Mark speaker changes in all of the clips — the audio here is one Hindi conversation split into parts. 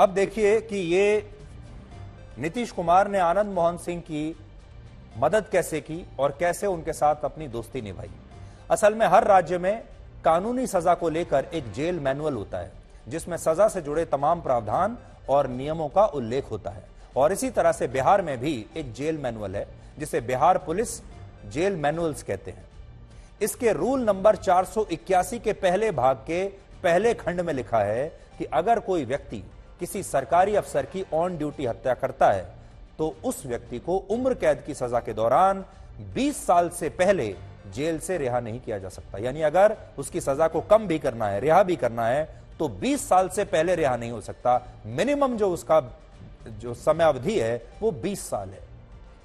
Speaker 1: अब देखिए कि ये नीतीश कुमार ने आनंद मोहन सिंह की मदद कैसे की और कैसे उनके साथ अपनी दोस्ती निभाई। असल में हर राज्य में कानूनी सजा को लेकर एक जेल मैनुअल होता है जिसमें सजा से जुड़े तमाम प्रावधान और नियमों का उल्लेख होता है। और इसी तरह से बिहार में भी एक जेल मैनुअल है जिसे बिहार पुलिस जेल मैनुअल्स कहते हैं। इसके रूल नंबर 481 के पहले भाग के पहले खंड में लिखा है कि अगर कोई व्यक्ति किसी सरकारी अफसर की ऑन ड्यूटी हत्या करता है तो उस व्यक्ति को उम्र कैद की सजा के दौरान 20 साल से पहले जेल से रिहा नहीं किया जा सकता। यानी अगर उसकी सजा को कम भी करना है, रिहा भी करना है, तो 20 साल से पहले रिहा नहीं हो सकता। मिनिमम जो उसका जो समय अवधि है वो 20 साल है।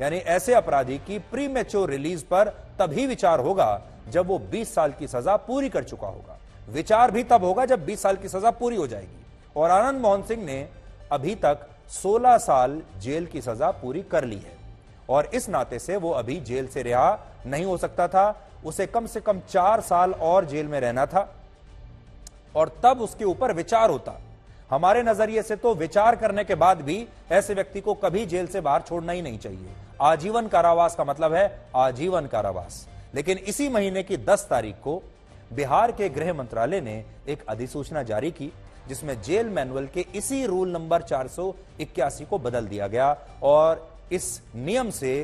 Speaker 1: यानी ऐसे अपराधी की प्रीमेच्योर रिलीज पर तभी विचार होगा जब वो 20 साल की सजा पूरी कर चुका होगा। विचार भी तब होगा जब 20 साल की सजा पूरी हो जाएगी। और आनंद मोहन सिंह ने अभी तक 16 साल जेल की सजा पूरी कर ली है और इस नाते से वो अभी जेल से रिहा नहीं हो सकता था। उसे कम से कम 4 साल और जेल में रहना था और तब उसके ऊपर विचार होता। हमारे नजरिए से तो विचार करने के बाद भी ऐसे व्यक्ति को कभी जेल से बाहर छोड़ना ही नहीं चाहिए। आजीवन कारावास का मतलब है आजीवन कारावास। लेकिन इसी महीने की 10 तारीख को बिहार के गृह मंत्रालय ने एक अधिसूचना जारी की जिसमें जेल मैनुअल के इसी रूल नंबर 481 को बदल दिया गया और इस नियम से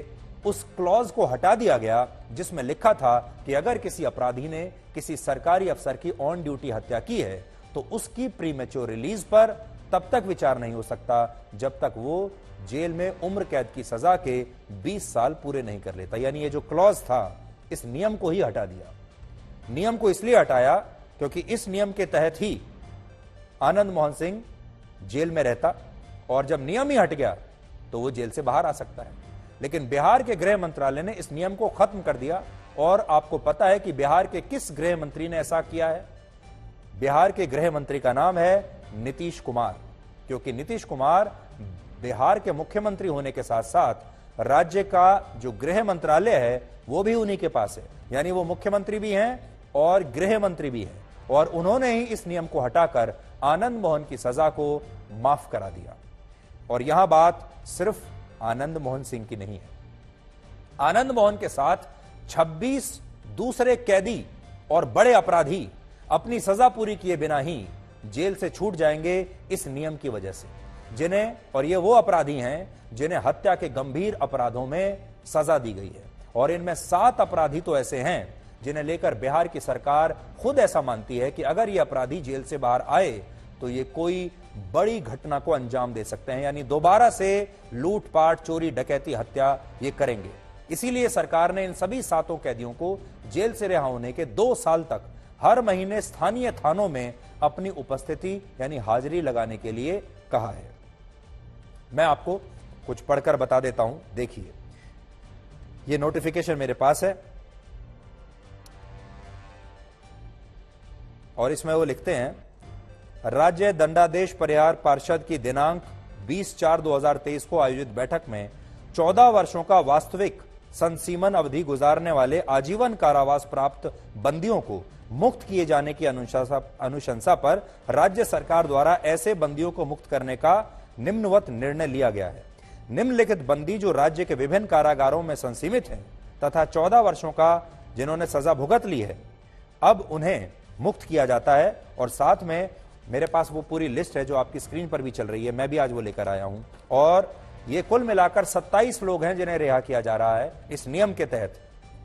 Speaker 1: उस क्लॉज को हटा दिया गया जिसमें लिखा था कि अगर किसी अपराधी ने किसी सरकारी अफसर की ऑन ड्यूटी हत्या की है तो उसकी प्रीमेच्योर रिलीज पर तब तक विचार नहीं हो सकता जब तक वो जेल में उम्र कैद की सजा के 20 साल पूरे नहीं कर लेता। यानी ये जो क्लॉज था इस नियम को ही हटा दिया। नियम को इसलिए हटाया क्योंकि इस नियम के तहत ही आनंद मोहन सिंह जेल में रहता और जब नियम ही हट गया तो वो जेल से बाहर आ सकता है। लेकिन बिहार के गृह मंत्रालय ने इस नियम को खत्म कर दिया। और आपको पता है कि बिहार के किस गृह मंत्री ने ऐसा किया है? बिहार के गृह मंत्री का नाम है नीतीश कुमार, क्योंकि नीतीश कुमार बिहार के मुख्यमंत्री होने के साथ साथ राज्य का जो गृह मंत्रालय है वो भी उन्हीं के पास है। यानी वो मुख्यमंत्री भी हैं और गृह मंत्री भी हैं और उन्होंने ही इस नियम को हटाकर आनंद मोहन की सजा को माफ करा दिया। और यहां बात सिर्फ आनंद मोहन सिंह की नहीं है। आनंद मोहन के साथ 26 दूसरे कैदी और बड़े अपराधी अपनी सजा पूरी किए बिना ही जेल से छूट जाएंगे इस नियम की वजह से, जिन्हें, और ये वो अपराधी हैं जिन्हें हत्या के गंभीर अपराधों में सजा दी गई है। और इनमें 7 अपराधी तो ऐसे हैं जिन्हें लेकर बिहार की सरकार खुद ऐसा मानती है कि अगर ये अपराधी जेल से बाहर आए तो ये कोई बड़ी घटना को अंजाम दे सकते हैं। यानी दोबारा से लूटपाट, चोरी, डकैती, हत्या ये करेंगे। इसीलिए सरकार ने इन सभी 7 कैदियों को जेल से रिहा होने के 2 साल तक हर महीने स्थानीय थानों में अपनी उपस्थिति यानी हाजिरी लगाने के लिए कहा है। मैं आपको कुछ पढ़कर बता देता हूं। देखिए, ये नोटिफिकेशन मेरे पास है और इसमें वो लिखते हैं, राज्य दंडादेश परिहार पार्षद की दिनांक 20/4/2023 को आयोजित बैठक में 14 वर्षों का वास्तविक संसीमन अवधि गुजारने वाले आजीवन कारावास प्राप्त बंदियों को मुक्त किए जाने की अनुशंसा पर राज्य सरकार द्वारा ऐसे बंदियों को मुक्त करने का निम्नवत निर्णय लिया गया है। निम्नलिखित बंदी जो राज्य के विभिन्न कारागारों में संसीमित हैं तथा 14 वर्षों का जिन्होंने सजा भुगत ली है, अब उन्हें मुक्त किया जाता है। और साथ में मेरे पास वो पूरी लिस्ट है जो आपकी स्क्रीन पर भी चल रही है, मैं भी आज वो लेकर आया हूं। और ये कुल मिलाकर 27 लोग हैं जिन्हें रिहा किया जा रहा है इस नियम के तहत।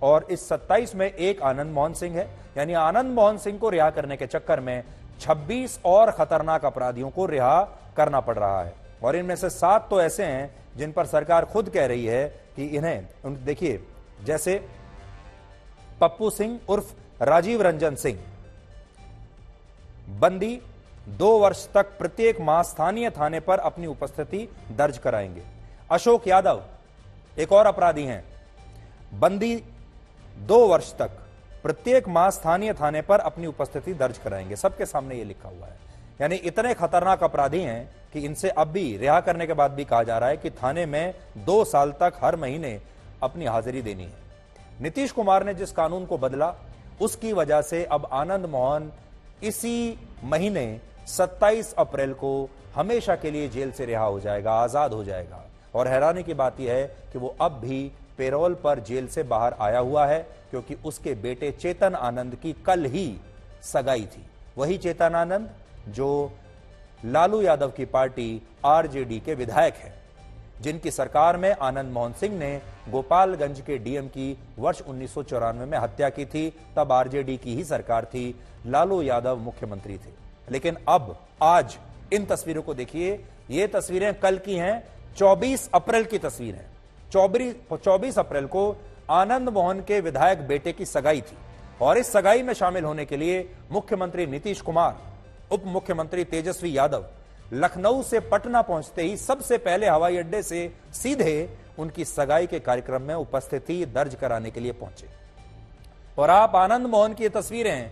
Speaker 1: और इस 27 में एक आनंद मोहन सिंह है। यानी आनंद मोहन सिंह को रिहा करने के चक्कर में 26 और खतरनाक अपराधियों को रिहा करना पड़ रहा है। और इनमें से 7 तो ऐसे हैं जिन पर सरकार खुद कह रही है कि इन्हें, देखिए, जैसे पप्पू सिंह उर्फ राजीव रंजन सिंह, बंदी 2 वर्ष तक प्रत्येक माह स्थानीय थाने पर अपनी उपस्थिति दर्ज कराएंगे। अशोक यादव एक और अपराधी हैं, बंदी 2 वर्ष तक प्रत्येक माह स्थानीय थाने पर अपनी उपस्थिति दर्ज कराएंगे। सबके सामने ये लिखा हुआ है। यानी इतने खतरनाक अपराधी हैं कि इनसे अब भी रिहा करने के बाद भी कहा जा रहा है कि थाने में 2 साल तक हर महीने अपनी हाजिरी देनी है। नीतीश कुमार ने जिस कानून को बदला उसकी वजह से अब आनंद मोहन इसी महीने 27 अप्रैल को हमेशा के लिए जेल से रिहा हो जाएगा, आजाद हो जाएगा। और हैरानी की बात यह है कि वो अब भी पेरोल पर जेल से बाहर आया हुआ है, क्योंकि उसके बेटे चेतन आनंद की कल ही सगाई थी। वही चेतन आनंद जो लालू यादव की पार्टी आरजेडी के विधायक हैं, जिनकी सरकार में आनंद मोहन सिंह ने गोपालगंज के डीएम की वर्ष 1994 में हत्या की थी। तब आरजेडी की ही सरकार थी, लालू यादव मुख्यमंत्री थे। लेकिन अब आज इन तस्वीरों को देखिए, ये तस्वीरें कल की हैं, 24 अप्रैल की तस्वीर है। 24 अप्रैल को आनंद मोहन के विधायक बेटे की सगाई थी और इस सगाई में शामिल होने के लिए मुख्यमंत्री नीतीश कुमार, उप मुख्यमंत्री तेजस्वी यादव लखनऊ से पटना पहुंचते ही सबसे पहले हवाई अड्डे से सीधे उनकी सगाई के कार्यक्रम में उपस्थिति दर्ज कराने के लिए पहुंचे। और आप आनंद मोहन की ये तस्वीरें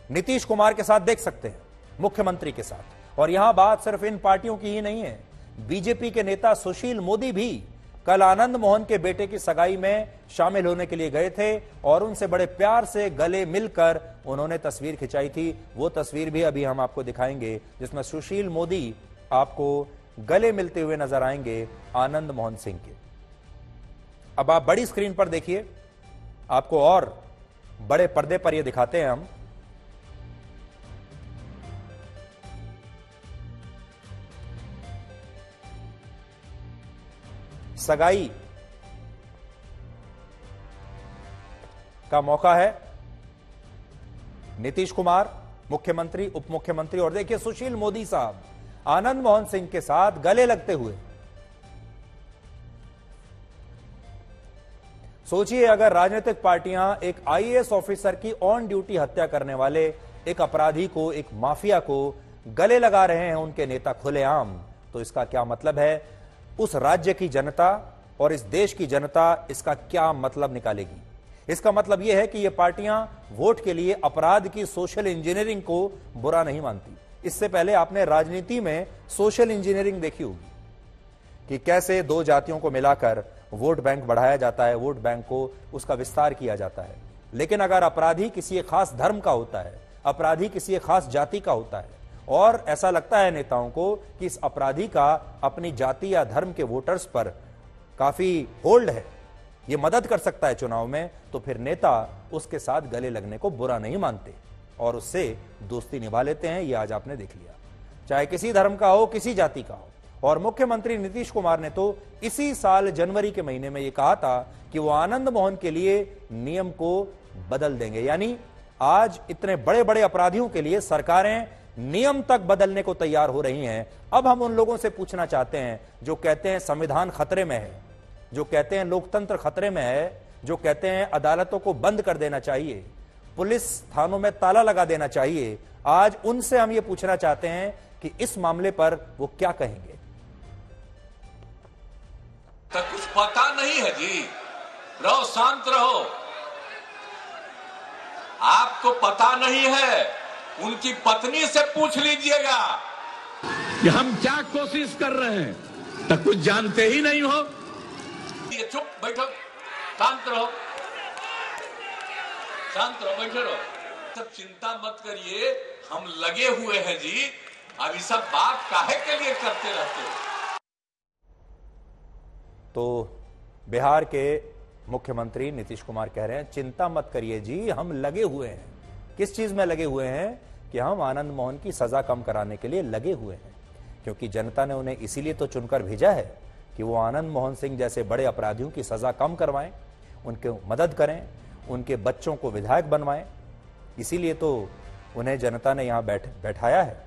Speaker 1: नीतीश कुमार के साथ देख सकते हैं, मुख्यमंत्री के साथ। और यहां बात सिर्फ इन पार्टियों की ही नहीं है, बीजेपी के नेता सुशील मोदी भी कल आनंद मोहन के बेटे की सगाई में शामिल होने के लिए गए थे और उनसे बड़े प्यार से गले मिलकर उन्होंने तस्वीर खिंचाई थी। वो तस्वीर भी अभी हम आपको दिखाएंगे, जिसमें सुशील मोदी आपको गले मिलते हुए नजर आएंगे आनंद मोहन सिंह के। अब आप बड़ी स्क्रीन पर देखिए, आपको और बड़े पर्दे पर यह दिखाते हैं हम। सगाई का मौका है, नीतीश कुमार मुख्यमंत्री, उप मुख्यमंत्री और देखिए सुशील मोदी साहब आनंद मोहन सिंह के साथ गले लगते हुए। सोचिए, अगर राजनीतिक पार्टियां एक आईएएस ऑफिसर की ऑन ड्यूटी हत्या करने वाले एक अपराधी को, एक माफिया को गले लगा रहे हैं उनके नेता खुलेआम, तो इसका क्या मतलब है? उस राज्य की जनता और इस देश की जनता इसका क्या मतलब निकालेगी? इसका मतलब यह है कि ये पार्टियां वोट के लिए अपराध की सोशल इंजीनियरिंग को बुरा नहीं मानती। इससे पहले आपने राजनीति में सोशल इंजीनियरिंग देखी होगी कि कैसे दो जातियों को मिलाकर वोट बैंक बढ़ाया जाता है, वोट बैंक को उसका विस्तार किया जाता है। लेकिन अगर अपराधी किसी एक खास धर्म का होता है, अपराधी किसी एक खास जाति का होता है और ऐसा लगता है नेताओं को कि इस अपराधी का अपनी जाति या धर्म के वोटर्स पर काफी होल्ड है, ये मदद कर सकता है चुनाव में, तो फिर नेता उसके साथ गले लगने को बुरा नहीं मानते और उससे दोस्ती निभा लेते हैं। ये आज आपने देख लिया, चाहे किसी धर्म का हो, किसी जाति का हो। और मुख्यमंत्री नीतीश कुमार ने तो इसी साल जनवरी के महीने में यह कहा था कि वो आनंद मोहन के लिए नियम को बदल देंगे। यानी आज इतने बड़े बड़े अपराधियों के लिए सरकारें नियम तक बदलने को तैयार हो रही हैं। अब हम उन लोगों से पूछना चाहते हैं जो कहते हैं संविधान खतरे में है, जो कहते हैं लोकतंत्र खतरे में है, जो कहते हैं अदालतों को बंद कर देना चाहिए, पुलिस थानों में ताला लगा देना चाहिए, आज उनसे हम ये पूछना चाहते हैं कि इस मामले पर वो क्या कहेंगे।
Speaker 2: तो कुछ पता नहीं है जी, रहो, शांत रहो। आपको पता नहीं है, उनकी पत्नी से पूछ लीजिएगा
Speaker 3: कि हम क्या कोशिश कर रहे हैं, तो कुछ जानते ही नहीं हो।
Speaker 2: ये चुप बैठो, शांत रहो, शांत रहो, बैठे रहो। सब चिंता मत करिए, हम लगे हुए हैं जी। अब ये सब बात काहे के लिए करते रहते हो?
Speaker 1: तो बिहार के मुख्यमंत्री नीतीश कुमार कह रहे हैं चिंता मत करिए जी, हम लगे हुए हैं। किस चीज में लगे हुए हैं? कि हम आनंद मोहन की सजा कम कराने के लिए लगे हुए हैं, क्योंकि जनता ने उन्हें इसीलिए तो चुनकर भेजा है कि वो आनंद मोहन सिंह जैसे बड़े अपराधियों की सजा कम करवाएं, उनके मदद करें, उनके बच्चों को विधायक बनवाएं। इसीलिए तो उन्हें जनता ने यहां बैठाया है।